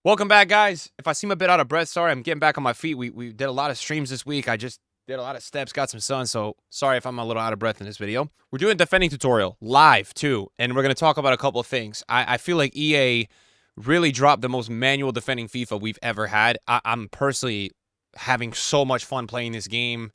Welcome back, guys. If I seem a bit out of breath, sorry. I'm getting back on my feet. We did a lot of streams this week. I just did a lot of steps, got some sun, so sorry if I'm a little out of breath in this video. We're doing a defending tutorial live, too, and we're going to talk about a couple of things. I feel like EA really dropped the most manual defending FIFA we've ever had. I'm personally having so much fun playing this game.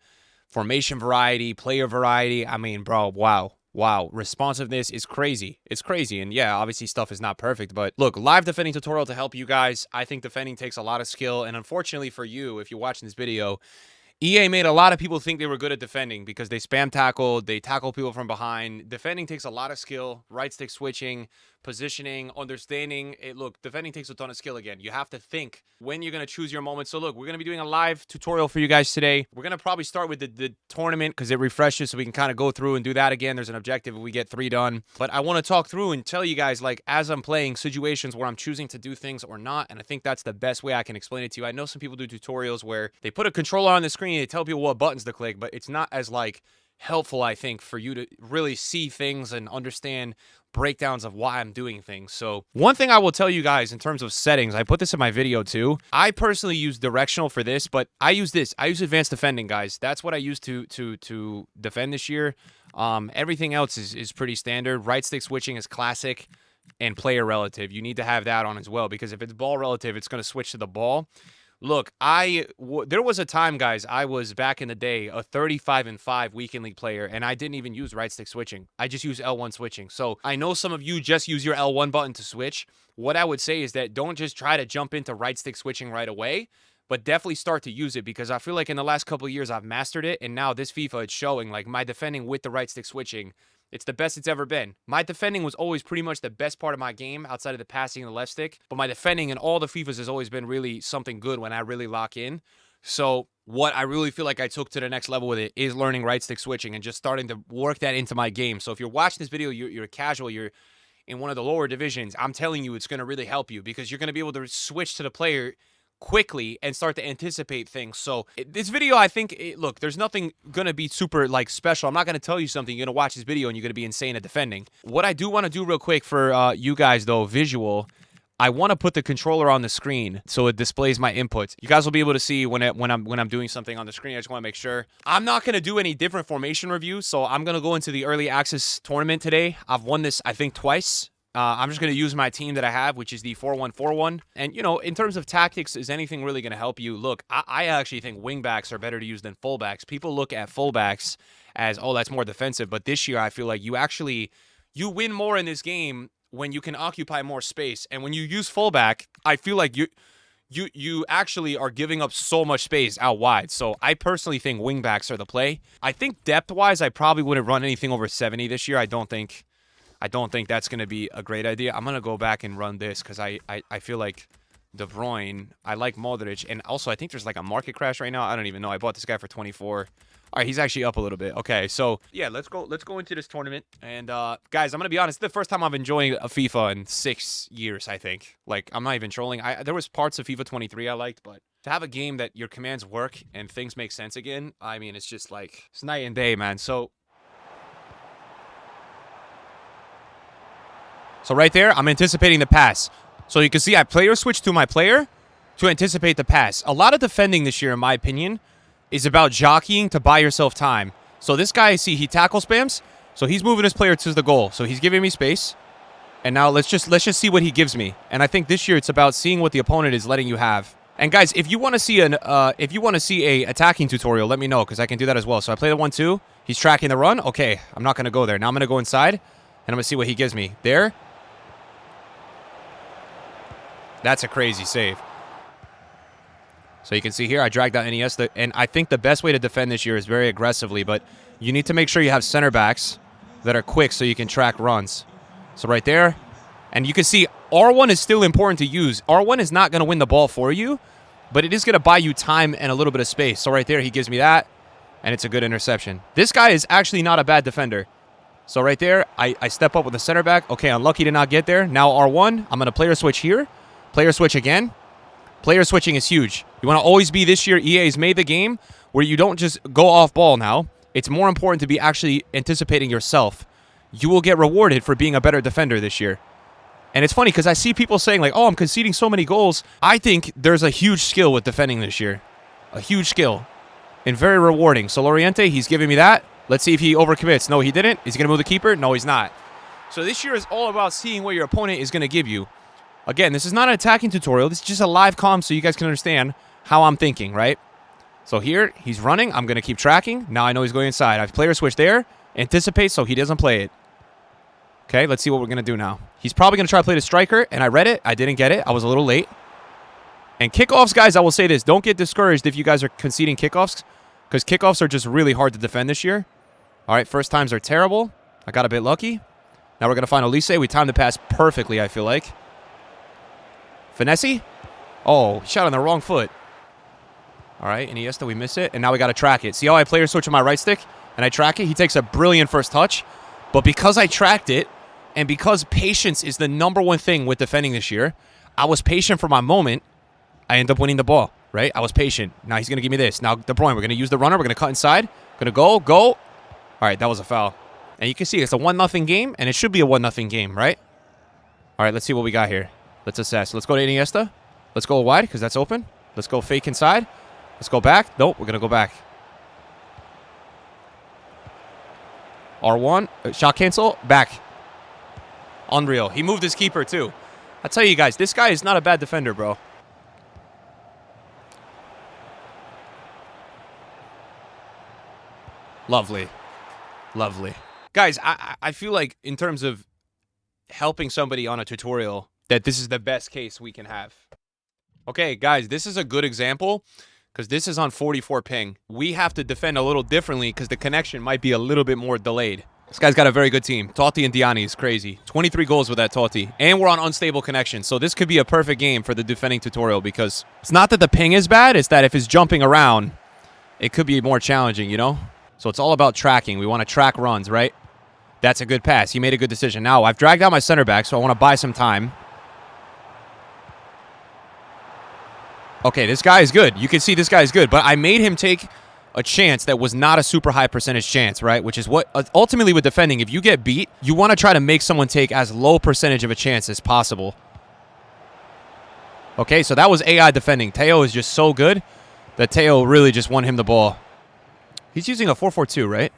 Formation variety, player variety. I mean, bro, wow. Wow, responsiveness is crazy. It's crazy. And yeah, obviously stuff is not perfect, but look, live defending tutorial to help you guys. I think defending takes a lot of skill. And unfortunately for you, if you're watching this video, EA made a lot of people think they were good at defending because they spam tackled, they tackle people from behind. Defending takes a lot of skill, right stick switching, positioning, understanding. Look, defending takes a ton of skill again. You have to think when you're going to choose your moment. So look, we're going to be doing a live tutorial for you guys today. We're going to probably start with the tournament because it refreshes so we can kind of go through and do that again. There's an objective if we get 3 done. But I want to talk through and tell you guys, like, as I'm playing, situations where I'm choosing to do things or not. And I think that's the best way I can explain it to you. I know some people do tutorials where they put a controller on the screen, they tell people what buttons to click, but it's not as, like, helpful, I think, for you to really see things and understand breakdowns of why I'm doing things. So one thing I will tell you guys in terms of settings, I put this in my video too. I personally use directional for this, but I use this. I use advanced defending, guys. That's what I use to defend this year. Everything else is pretty standard. Right stick switching is classic, and player relative. You need to have that on as well because if it's ball relative, it's going to switch to the ball. Look, there was a time, guys, I was back in the day a 35-5 weekend league player, and I didn't even use right stick switching. I just use L1 switching. So I know some of you just use your L1 button to switch. What I would say is that don't just try to jump into right stick switching right away, but definitely start to use it because I feel like in the last couple of years I've mastered it, and now this FIFA it's showing like my defending with the right stick switching. It's the best it's ever been. My defending was always pretty much the best part of my game outside of the passing and the left stick. But my defending in all the FIFAs has always been really something good when I really lock in. So what I really feel like I took to the next level with it is learning right stick switching and just starting to work that into my game. So if you're watching this video, you're casual, you're in one of the lower divisions, I'm telling you it's going to really help you because you're going to be able to switch to the player quickly and start to anticipate things. So this video, I think, look, there's nothing going to be super, like, special. I'm not going to tell you something. You're going to watch this video and you're going to be insane at defending. What I do want to do real quick for you guys, though, visual, I want to put the controller on the screen so it displays my inputs. You guys will be able to see when I'm doing something on the screen. I just want to make sure. I'm not going to do any different formation reviews, so I'm going to go into the early access tournament today. I've won this, I think, twice. I'm just going to use my team that I have, which is the 4-1-4-1. And, you know, in terms of tactics, is anything really going to help you? Look, I actually think wingbacks are better to use than fullbacks. People look at fullbacks as, oh, that's more defensive. But this year, I feel like you win more in this game when you can occupy more space. And when you use fullback, I feel like you actually are giving up so much space out wide. So I personally think wingbacks are the play. I think depth-wise, I probably wouldn't run anything over 70 this year. I don't think that's going to be a great idea. I'm going to go back and run this because I feel like De Bruyne, I like Modric, and also I think there's like a market crash right now. I don't even know. I bought this guy for 24. All right, he's actually up a little bit. Okay, so yeah, let's go into this tournament. And guys, I'm going to be honest, this is the first time I'm enjoying a FIFA in 6 years, I think. Like, I'm not even trolling. There was parts of FIFA 23 I liked, but to have a game that your commands work and things make sense again, I mean, it's just like, it's night and day, man. So right there, I'm anticipating the pass. So you can see I player switch to my player to anticipate the pass. A lot of defending this year, in my opinion, is about jockeying to buy yourself time. So this guy, see, he tackle spams. So he's moving his player to the goal. So he's giving me space. And now let's just see what he gives me. And I think this year it's about seeing what the opponent is letting you have. And guys, if you want to see a attacking tutorial, let me know because I can do that as well. So I play the 1-2. He's tracking the run. Okay, I'm not going to go there. Now I'm going to go inside and I'm going to see what he gives me. There. That's a crazy save. So you can see here, I dragged out NES. And I think the best way to defend this year is very aggressively, but you need to make sure you have center backs that are quick so you can track runs. So right there. And you can see R1 is still important to use. R1 is not going to win the ball for you, but it is going to buy you time and a little bit of space. So right there, he gives me that, and it's a good interception. This guy is actually not a bad defender. So right there, I step up with the center back. Okay, unlucky to not get there. Now R1, I'm going to player switch here. Player switch again. Player switching is huge. You want to always be, this year, EA's made the game where you don't just go off ball now. It's more important to be actually anticipating yourself. You will get rewarded for being a better defender this year. And it's funny because I see people saying like, oh, I'm conceding so many goals. I think there's a huge skill with defending this year. A huge skill. And very rewarding. So Loriente, he's giving me that. Let's see if he overcommits. No, he didn't. Is he going to move the keeper? No, he's not. So this year is all about seeing what your opponent is going to give you. Again, this is not an attacking tutorial. This is just a live comm so you guys can understand how I'm thinking, right? So here, he's running. I'm going to keep tracking. Now I know he's going inside. I have player switch there. Anticipate so he doesn't play it. Okay, let's see what we're going to do now. He's probably going to try to play the striker, and I read it. I didn't get it. I was a little late. And kickoffs, guys, I will say this. Don't get discouraged if you guys are conceding kickoffs, because kickoffs are just really hard to defend this year. All right, first times are terrible. I got a bit lucky. Now we're going to find Elise. We timed the pass perfectly, I feel like. Finesse? Oh, he shot on the wrong foot. All right, Iniesta, we miss it. And now we got to track it. See how I player switch with my right stick? And I track it? He takes a brilliant first touch. But because I tracked it, and because patience is the number one thing with defending this year, I was patient for my moment. I end up winning the ball, right? I was patient. Now he's going to give me this. Now, De Bruyne, we're going to use the runner. We're going to cut inside. Going to go. All right, that was a foul. And you can see it's a 1-0 game, and it should be a 1-0 game, right? All right, let's see what we got here. Let's assess. Let's go to Iniesta. Let's go wide because that's open. Let's go fake inside. Let's go back. Nope, we're going to go back. R1. Shot cancel. Back. Unreal. He moved his keeper, too. I tell you guys, this guy is not a bad defender, bro. Lovely. Lovely. Guys, I feel like in terms of helping somebody on a tutorial, that this is the best case we can have. Okay, guys, this is a good example because this is on 44 ping. We have to defend a little differently because the connection might be a little bit more delayed. This guy's got a very good team. Totti and Diani is crazy. 23 goals with that Totti. And we're on unstable connection. So this could be a perfect game for the defending tutorial because it's not that the ping is bad. It's that if it's jumping around, it could be more challenging, you know? So it's all about tracking. We want to track runs, right? That's a good pass. He made a good decision. Now, I've dragged out my center back, so I want to buy some time. Okay, this guy is good. You can see this guy is good. But I made him take a chance that was not a super high percentage chance, right? Which is what, ultimately with defending, if you get beat, you want to try to make someone take as low percentage of a chance as possible. Okay, so that was AI defending. Teo is just so good that Teo really just won him the ball. He's using a 4-4-2, right?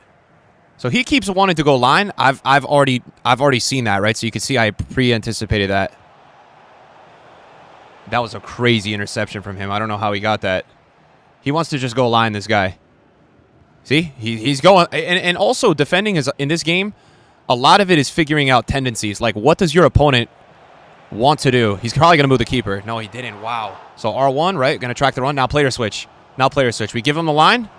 So he keeps wanting to go line. I've already seen that, right? So you can see I pre-anticipated that. That was a crazy interception from him. I don't know how he got that. He wants to just go line, this guy. See? He's going. And also defending is in this game, a lot of it is figuring out tendencies. Like, what does your opponent want to do? He's probably going to move the keeper. No, he didn't. Wow. So R1, right? Going to track the run. Now player switch. We give him the line.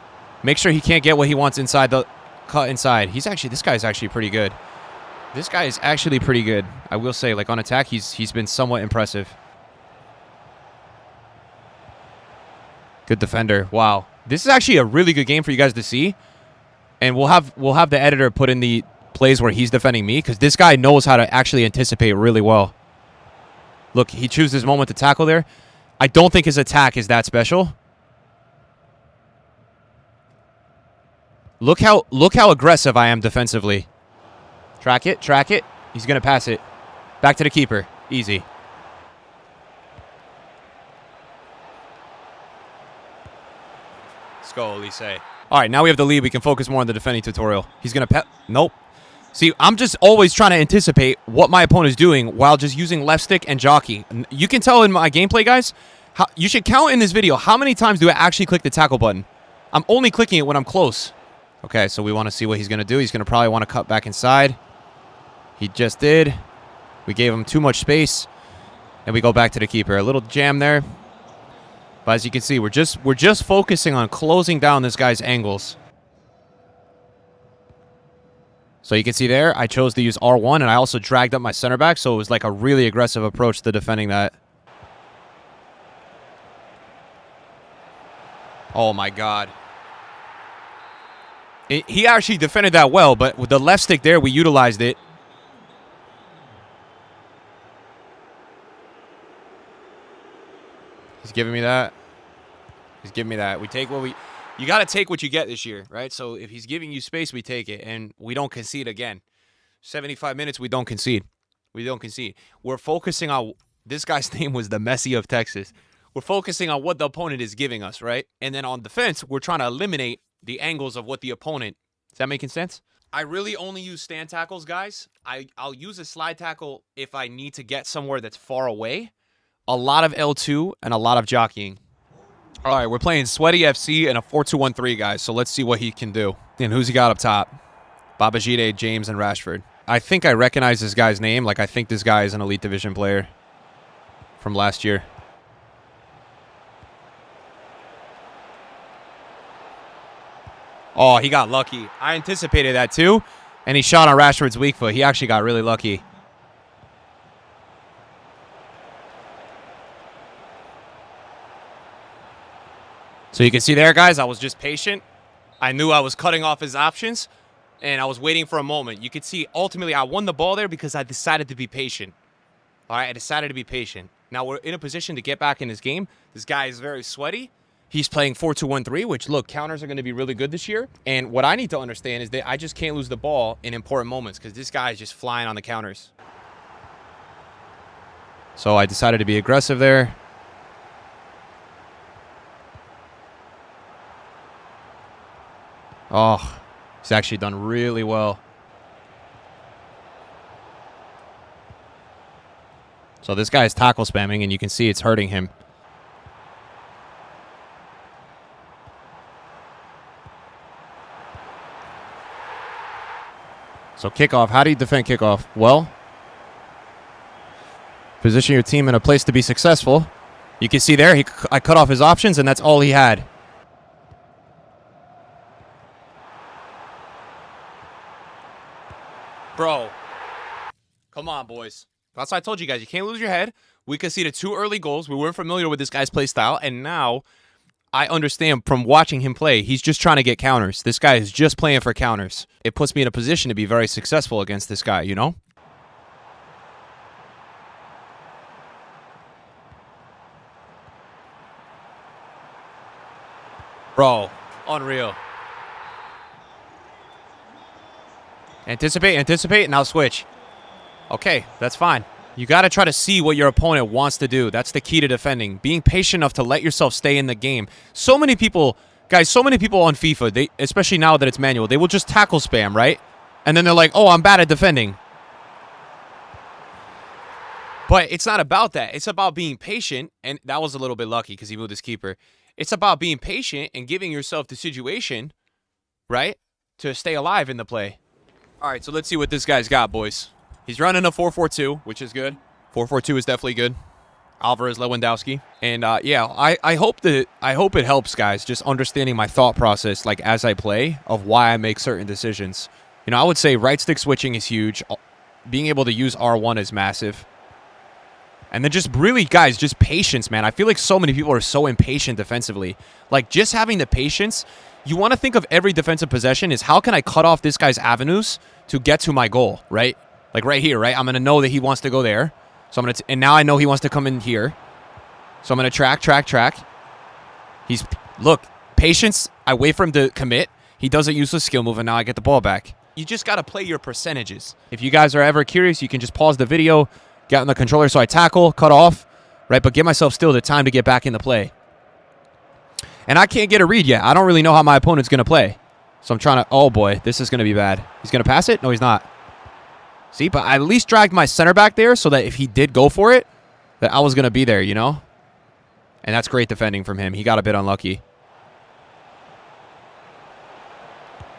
Make sure he can't get what he wants inside the cut inside. This guy is actually pretty good. This guy is actually pretty good. I will say, like on attack, he's been somewhat impressive. Good defender. Wow. This is actually a really good game for you guys to see. And we'll have the editor put in the plays where he's defending me because this guy knows how to actually anticipate really well. Look, he chooses his moment to tackle there. I don't think his attack is that special. Look how aggressive I am defensively. Track it. He's going to pass it. Back to the keeper. Easy. Let's go, Elise. All right, now we have the lead. We can focus more on the defending tutorial. He's going to nope. See, I'm just always trying to anticipate what my opponent is doing while just using left stick and jockey. You can tell in my gameplay, guys, you should count in this video how many times do I actually click the tackle button. I'm only clicking it when I'm close. Okay, so we want to see what he's going to do. He's going to probably want to cut back inside. He just did. We gave him too much space. And we go back to the keeper. A little jam there. But as you can see, we're just focusing on closing down this guy's angles. So you can see there, I chose to use R1, and I also dragged up my center back, so it was like a really aggressive approach to defending that. Oh, my God. He actually defended that well, but with the left stick there, we utilized it. He's giving me that. We take what we... You got to take what you get this year, right? So if he's giving you space, we take it, and we don't concede again. 75 minutes, we don't concede. We don't concede. We're focusing on, this guy's name was the Messi of Texas. We're focusing on what the opponent is giving us, right? And then on defense, we're trying to eliminate the angles of what the opponent. Is that making sense? I really only use stand tackles, guys. I'll use a slide tackle if I need to get somewhere that's far away. A lot of L2 and a lot of jockeying. All right, we're playing Sweaty FC and a 4-2-1-3, guys. So let's see what he can do. And who's he got up top? Babajide, James, and Rashford. I think I recognize this guy's name. Like, I think this guy is an Elite Division player from last year. Oh, he got lucky. I anticipated that too. And he shot on Rashford's weak foot. He actually got really lucky. So you can see there, guys, I was just patient. I knew I was cutting off his options, and I was waiting for a moment. You can see, ultimately, I won the ball there because I decided to be patient. All right, I decided to be patient. Now we're in a position to get back in this game. This guy is very sweaty. He's playing 4-2-1-3, which, look, counters are going to be really good this year. And what I need to understand is that I just can't lose the ball in important moments because this guy is just flying on the counters. So I decided to be aggressive there. Oh, he's actually done really well. So this guy is tackle spamming, and you can see it's hurting him. So kickoff, how do you defend kickoff? Well, position your team in a place to be successful. You can see there, I cut off his options, and that's all he had. Bro, come on, boys. That's why I told you guys, you can't lose your head. We conceded 2 early goals. We weren't familiar with this guy's play style, and now I understand from watching him play, he's just trying to get counters. This guy is just playing for counters. It puts me in a position to be very successful against this guy, you know? Bro, unreal. Anticipate, now switch. Okay, that's fine. You got to try to see what your opponent wants to do. That's the key to defending. Being patient enough to let yourself stay in the game. So many people, guys, so many people on FIFA, especially now that it's manual, they will just tackle spam, right? And then they're like, oh, I'm bad at defending. But it's not about that. It's about being patient. And that was a little bit lucky because he moved his keeper. It's about being patient and giving yourself the situation, right, to stay alive in the play. All right, so let's see what this guy's got, boys. He's running a 4-4-2, which is good. 4-4-2 is definitely good. Alvarez, Lewandowski. And, yeah, I hope it helps, guys, just understanding my thought process, like, as I play, of why I make certain decisions. You know, I would say right stick switching is huge. Being able to use R1 is massive. And then just really, guys, just patience, man. I feel like so many people are so impatient defensively. Like, just having the patience, you want to think of every defensive possession is how can I cut off this guy's avenues to get to my goal, right? Like right here, right? I'm going to know that he wants to go there. So I'm going to, and now I know he wants to come in here. So I'm going to track. Look, patience. I wait for him to commit. He does a useless skill move, and now I get the ball back. You just got to play your percentages. If you guys are ever curious, you can just pause the video, get on the controller so I tackle, cut off, right? But give myself still the time to get back in the play. And I can't get a read yet. I don't really know how my opponent's going to play. So I'm trying to, oh boy, this is going to be bad. He's going to pass it? No, he's not. See, but I at least dragged my center back there so that if he did go for it, that I was going to be there, you know? And that's great defending from him. He got a bit unlucky.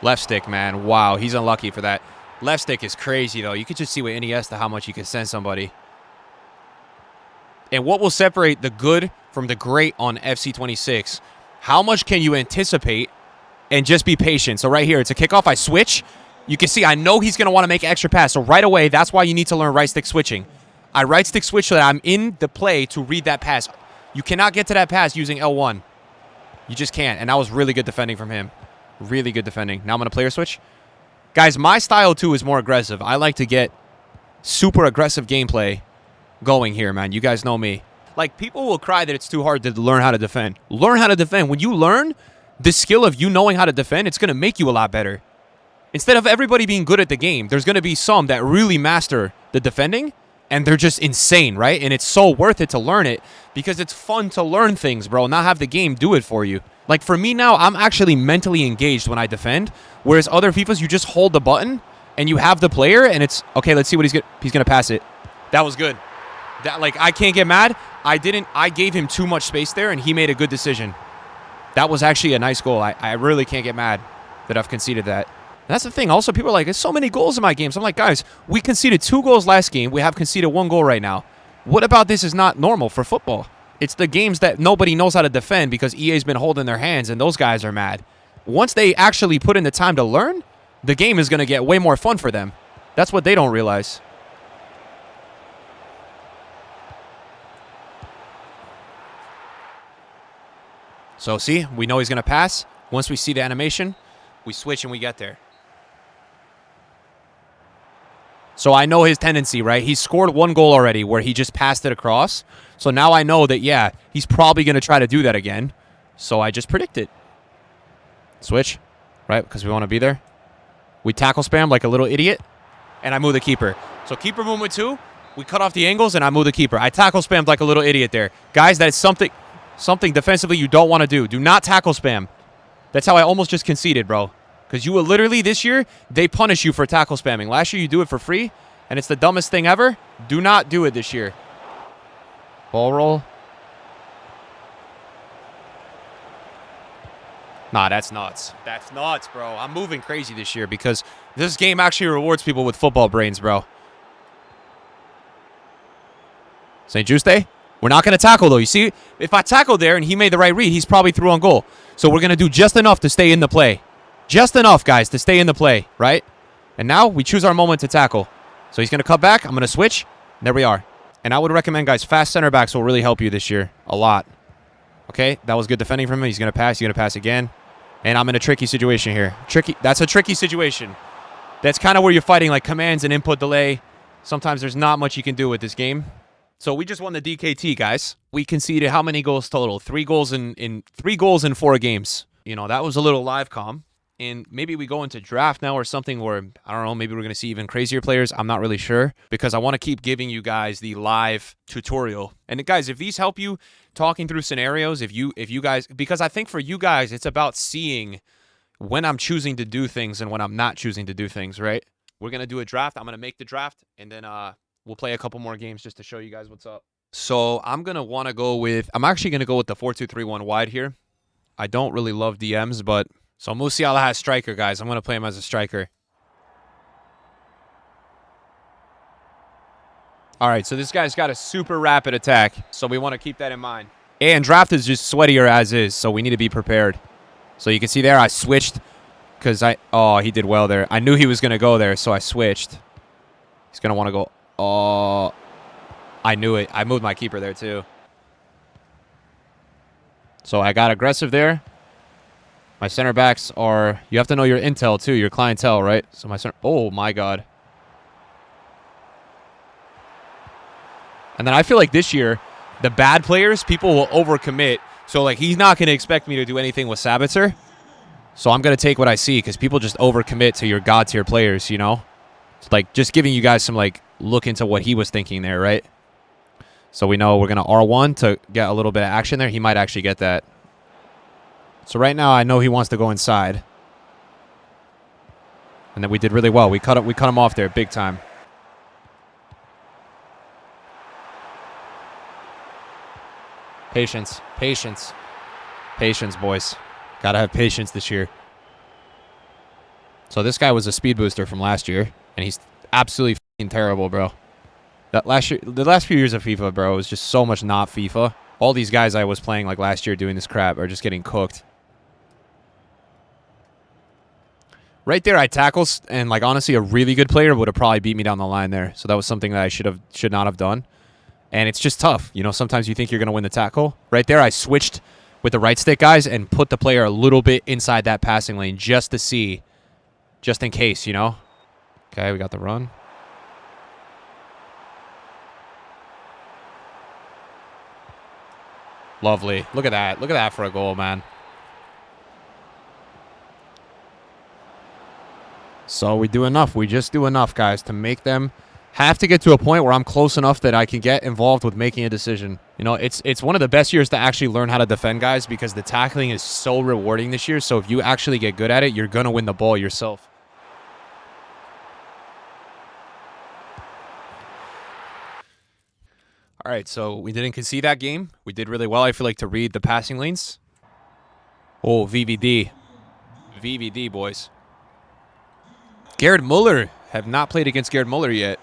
Left stick, man. Wow, he's unlucky for that. Left stick is crazy, though. You could just see with Iniesta how much you can send somebody. And what will separate the good from the great on FC26? How much can you anticipate and just be patient? So right here, it's a kickoff. I switch. You can see I know he's going to want to make an extra pass. So right away, that's why you need to learn right stick switching. I right stick switch so that I'm in the play to read that pass. You cannot get to that pass using L1. You just can't. And that was really good defending from him. Really good defending. Now I'm going to player switch. Guys, my style, too, is more aggressive. I like to get super aggressive gameplay going here, man. You guys know me. Like, people will cry that it's too hard to learn how to defend. Learn how to defend. When you learn the skill of you knowing how to defend, it's going to make you a lot better. Instead of everybody being good at the game, there's going to be some that really master the defending, and they're just insane, right? And it's so worth it to learn it because it's fun to learn things, bro, not have the game do it for you. Like, for me now, I'm actually mentally engaged when I defend, whereas other FIFAs, you just hold the button, and you have the player, and it's, okay, let's see what he's going to pass it. That was good. That, like, I can't get mad. I gave him too much space there, and he made a good decision. That was actually a nice goal. I really can't get mad that I've conceded that. And that's the thing. Also, people are like, there's so many goals in my games. I'm like, guys, we conceded 2 goals last game. We have conceded 1 goal right now. What about this is not normal for football? It's the games that nobody knows how to defend because EA's been holding their hands, and those guys are mad. Once they actually put in the time to learn, the game is going to get way more fun for them. That's what they don't realize. So, see, we know he's going to pass. Once we see the animation, we switch and we get there. So I know his tendency, right? He's scored 1 goal already where he just passed it across. So now I know that, yeah, he's probably going to try to do that again. So I just predict it. Switch, right? Because we want to be there. We tackle spam like a little idiot. And I move the keeper. So keeper movement 2. We cut off the angles and I move the keeper. I tackle spammed like a little idiot there. Guys, that is something defensively you don't want to do. Do not tackle spam. That's how I almost just conceded, bro. Because you will literally, this year, they punish you for tackle spamming. Last year, you do it for free, and it's the dumbest thing ever. Do not do it this year. Ball roll. Nah, that's nuts. That's nuts, bro. I'm moving crazy this year because this game actually rewards people with football brains, bro. St. Juste? We're not going to tackle, though. You see, if I tackle there and he made the right read, he's probably through on goal. So we're going to do just enough to stay in the play. Just enough, guys, to stay in the play, right? And now we choose our moment to tackle. So he's going to cut back. I'm going to switch. There we are. And I would recommend, guys, fast center backs will really help you this year a lot. Okay, that was good defending from him. He's going to pass. He's going to pass again. And I'm in a tricky situation here. That's a tricky situation. That's kind of where you're fighting, like, commands and input delay. Sometimes there's not much you can do with this game. So we just won the DKT, guys. We conceded how many goals total? 3 goals in 4 games. You know, that was a little live comm. And maybe we go into draft now or something where, I don't know, maybe we're going to see even crazier players. I'm not really sure because I want to keep giving you guys the live tutorial. And guys, if these help you talking through scenarios, if you guys, because I think for you guys, it's about seeing when I'm choosing to do things and when I'm not choosing to do things, right? We're going to do a draft. I'm going to make the draft and then we'll play a couple more games just to show you guys what's up. So I'm going to want to go with, I'm actually going to go with the 4-2-3-1 wide here. I don't really love DMs, but so Musiala has striker, guys. I'm going to play him as a striker. All right, so this guy's got a super rapid attack, so we want to keep that in mind. And draft is just sweatier as is, so we need to be prepared. So you can see there I switched because he did well there. I knew he was going to go there, so I switched. He's going to want to go. Oh, I knew it. I moved my keeper there too. So I got aggressive there. My center backs are, you have to know your intel too, your clientele, right? So my center, oh my God. And then I feel like this year, the bad players, people will overcommit. So like he's not going to expect me to do anything with Sabitzer. So I'm going to take what I see because people just overcommit to your God tier players, you know? It's like just giving you guys some like look into what he was thinking there, right? So we know we're going to R1 to get a little bit of action there. He might actually get that. So right now, I know he wants to go inside. And then we did really well. We cut him off there big time. Patience. Patience. Patience, boys. Gotta have patience this year. So this guy was a speed booster from last year. And he's absolutely f***ing terrible, bro. The last few years of FIFA, bro, was just so much not FIFA. All these guys I was playing like last year doing this crap are just getting cooked. Right there, I tackles, and like honestly, a really good player would have probably beat me down the line there. So that was something that I should not have done. And it's just tough. You know, sometimes you think you're going to win the tackle. Right there, I switched with the right stick, guys, and put the player a little bit inside that passing lane just to see, just in case, you know. Okay, we got the run. Lovely. Look at that. Look at that for a goal, man. So we do enough. We just do enough, guys, to make them have to get to a point where I'm close enough that I can get involved with making a decision. You know, it's one of the best years to actually learn how to defend, guys, because the tackling is so rewarding this year. So if you actually get good at it, you're going to win the ball yourself. All right, so we didn't concede that game. We did really well, I feel like, to read the passing lanes. Oh, VVD. VVD, boys. Garrett Muller. Have not played against Garrett Muller yet.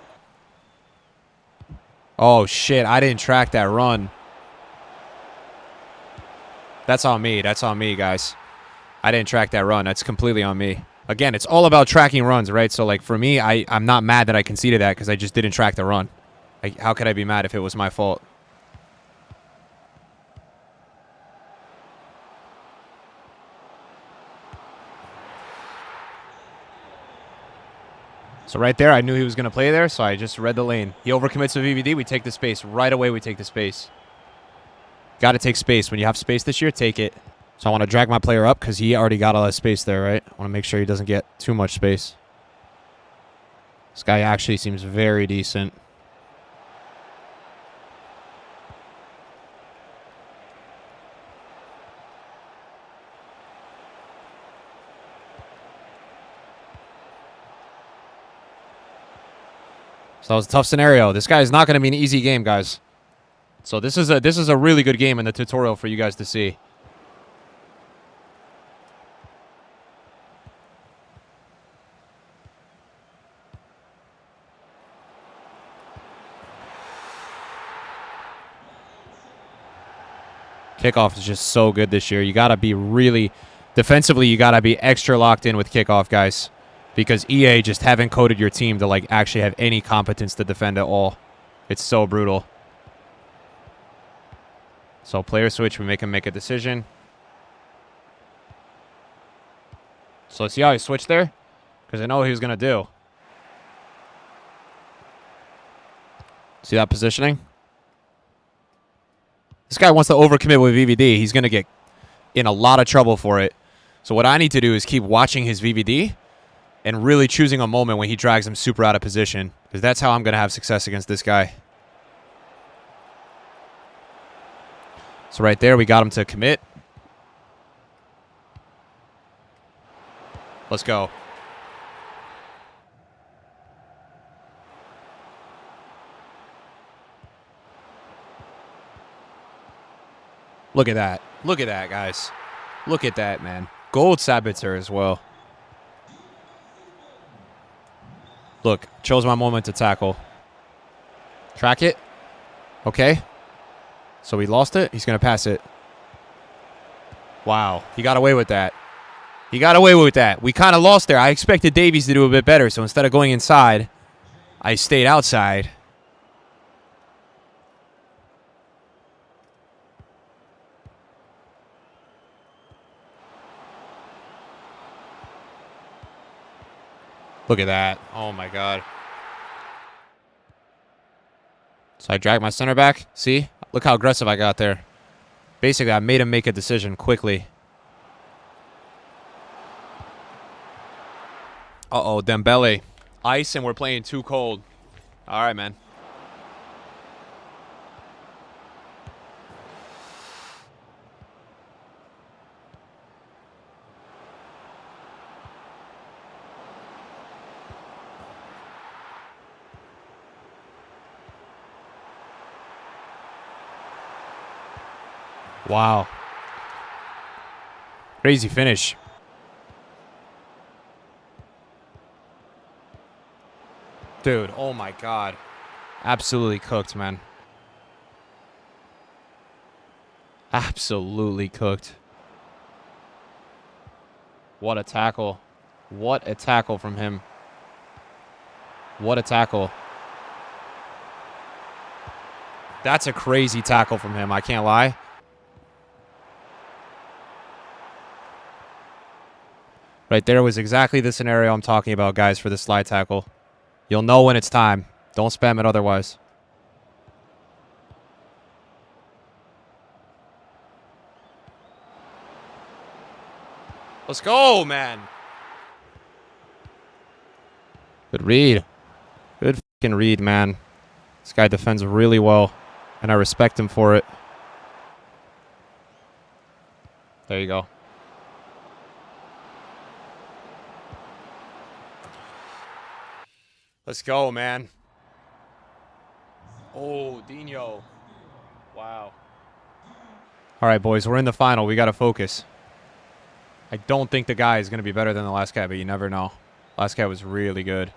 Oh, shit. I didn't track that run. That's on me. That's on me, guys. I didn't track that run. That's completely on me. Again, it's all about tracking runs, right? So, like, for me, I'm not mad that I conceded that because I just didn't track the run. Like, how could I be mad if it was my fault? So right there, I knew he was going to play there, so I just read the lane. He overcommits to VVD. We take the space. Right away, we take the space. Got to take space. When you have space this year, take it. So I want to drag my player up because he already got a lot of space there, right? I want to make sure he doesn't get too much space. This guy actually seems very decent. So that was a tough scenario. This guy is not going to be an easy game, guys. So this is a really good game in the tutorial for you guys to see. Kickoff is just so good this year. You got to be really defensively. You got to be extra locked in with kickoff, guys, because EA just haven't coded your team to like actually have any competence to defend at all. It's so brutal. So player switch, we make him make a decision. So see how he switched there? Because I know what he was going to do. See that positioning? This guy wants to overcommit with VVD. He's going to get in a lot of trouble for it. So what I need to do is keep watching his VVD and really choosing a moment when he drags him super out of position, because that's how I'm going to have success against this guy. So right there, we got him to commit. Let's go. Look at that. Look at that, guys. Look at that, man. Gold Sabitzer as well. Look, chose my moment to tackle. Track it. Okay. So he lost it. He's going to pass it. Wow. He got away with that. He got away with that. We kind of lost there. I expected Davies to do a bit better. So instead of going inside, I stayed outside. Look at that. Oh, my God. So I dragged my center back. See? Look how aggressive I got there. Basically, I made him make a decision quickly. Uh-oh, Dembele. Ice, and we're playing too cold. All right, man. Wow. Crazy finish. Dude, oh my God. Absolutely cooked, man. Absolutely cooked. What a tackle. What a tackle from him. What a tackle. That's a crazy tackle from him, I can't lie. Right there was exactly the scenario I'm talking about, guys, for the slide tackle. You'll know when it's time. Don't spam it otherwise. Let's go, man. Good read. Good fucking read, man. This guy defends really well, and I respect him for it. There you go. Let's go, man. Oh, Dino. Wow. All right, boys, we're in the final. We got to focus. I don't think the guy is going to be better than the last guy, but you never know. Last guy was really good.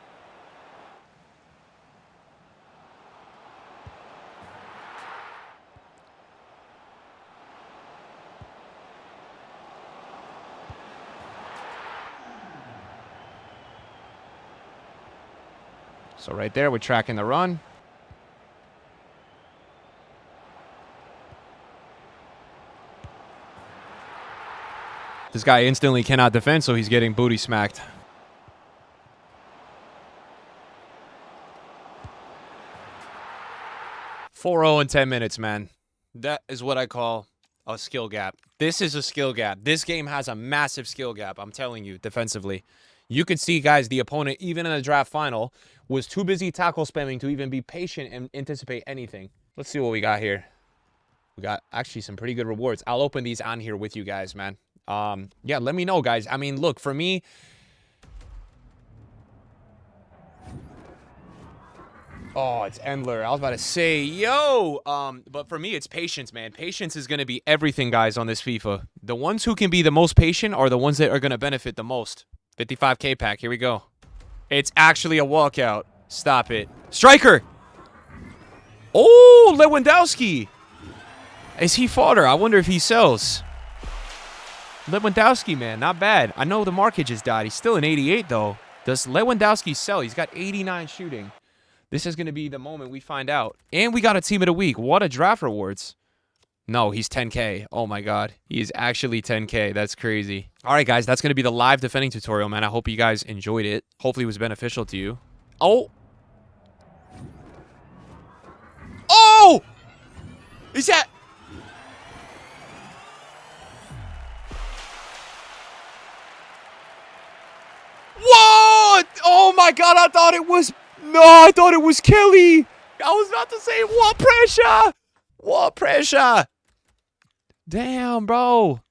So right there, we're tracking the run. This guy instantly cannot defend, so he's getting booty smacked. .40 in 10 minutes, man. That is what I call a skill gap. This is a skill gap. This game has a massive skill gap, I'm telling you, defensively. You could see, guys, the opponent, even in the draft final, was too busy tackle spamming to even be patient and anticipate anything. Let's see what we got here. We got actually some pretty good rewards. I'll open these on here with you guys, man. Yeah, let me know, guys. I mean, look, for me... Oh, it's Endler. I was about to say, yo! But for me, it's patience, man. Patience is going to be everything, guys, on this FIFA. The ones who can be the most patient are the ones that are going to benefit the most. 55K pack. Here we go. It's actually a walkout. Stop it. Striker! Oh, Lewandowski! Is he fodder? I wonder if he sells. Lewandowski, man, not bad. I know the market just died. He's still an 88, though. Does Lewandowski sell? He's got 89 shooting. This is going to be the moment we find out. And we got a team of the week. What a draft rewards. No, he's 10K. Oh, my God. He is actually 10K. That's crazy. All right, guys, that's going to be the live defending tutorial, man. I hope you guys enjoyed it. Hopefully it was beneficial to you. Oh! Oh! Is that... What? Oh my God, I thought it was... No, I thought it was Kelly. I was about to say, what pressure? What pressure? Damn, bro.